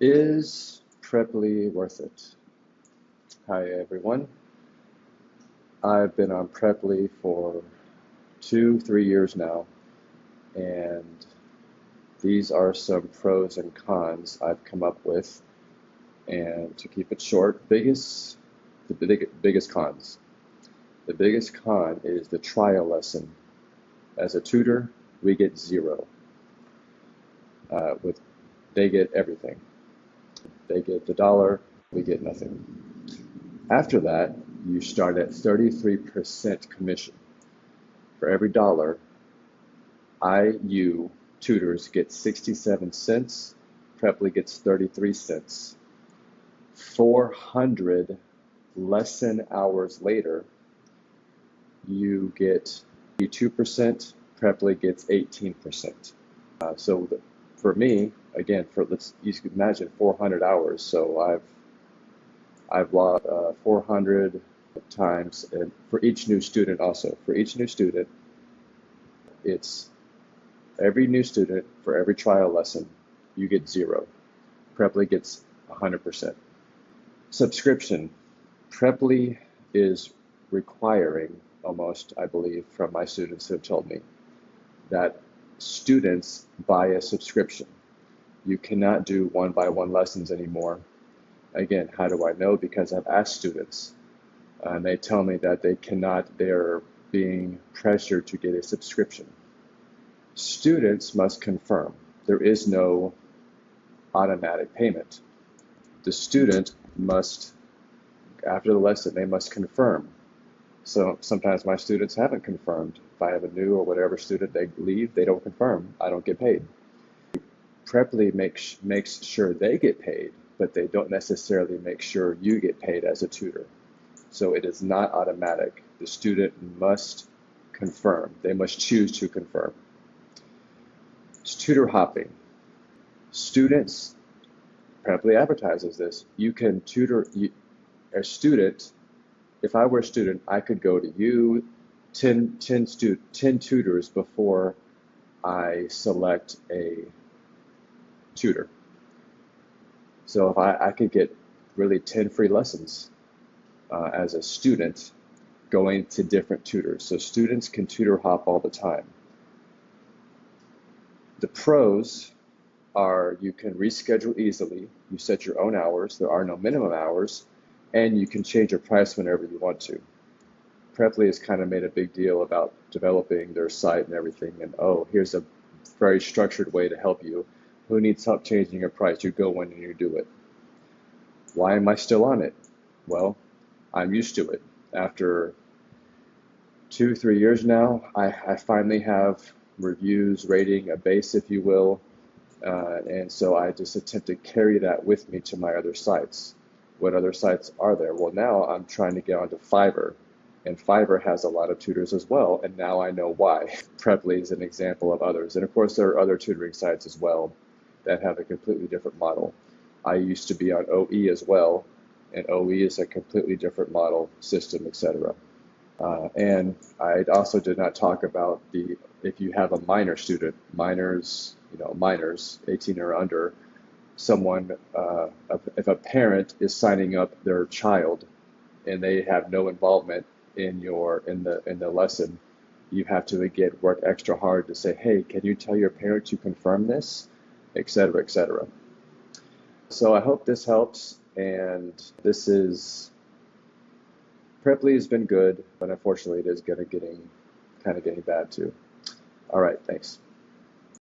Is Preply worth it? Hi everyone. I've been on Preply for 3 years now, and these are some pros and cons I've come up with. And to keep it short, biggest cons. The biggest con is the trial lesson. As a tutor, we get zero. They get everything. They get the dollar, we get nothing. After that, you start at 33% commission. For every dollar, you tutors get 67 cents, Preply gets 33 cents. 400 lesson hours later, you get 2%, Preply gets 18%. For me, again, you can imagine 400 hours. So I've logged 400 times, and for each new student also. For each new student, it's every new student for every trial lesson, you get zero. Preply gets 100%. Subscription. Preply is requiring almost, I believe, from my students who have told me, that students buy a subscription. You cannot do one-by-one lessons anymore. Again, how do I know? Because I've asked students, and they tell me that they cannot, they're being pressured to get a subscription. Students must confirm. There is no automatic payment. The student must, after the lesson, they must confirm. So sometimes my students haven't confirmed. If I have a new or whatever student, they leave, they don't confirm, I don't get paid. Preply makes sure they get paid, but they don't necessarily make sure you get paid as a tutor. So it is not automatic. The student must confirm. They must choose to confirm. It's tutor hopping. Students, Preply advertises this. You can tutor a student. If I were a student, I could go to you 10 tutors before I select a tutor. So if I could get really 10 free lessons as a student going to different tutors. So students can tutor hop all the time. The pros are you can reschedule easily, you set your own hours, there are no minimum hours, and you can change your price whenever you want to. Preply has kind of made a big deal about developing their site and everything, and here's a very structured way to help you. Who needs help changing your price? You go in and you do it. Why am I still on it? Well, I'm used to it. After 3 years now, I finally have reviews, rating, a base, if you will, and so I just attempt to carry that with me to my other sites. What other sites are there? Well, now I'm trying to get onto Fiverr, and Fiverr has a lot of tutors as well, and now I know why. Preply is an example of others, and of course there are other tutoring sites as well that have a completely different model. I used to be on OE as well, and OE is a completely different model, system, etc. And I also did not talk about if you have a minor student, minors, 18 or under, if a parent is signing up their child and they have no involvement in the lesson, you have to again work extra hard to say, hey, can you tell your parent to confirm this, etc., etc. So I hope this helps, and Preply has been good, but unfortunately it is kind of getting bad too. All right, thanks.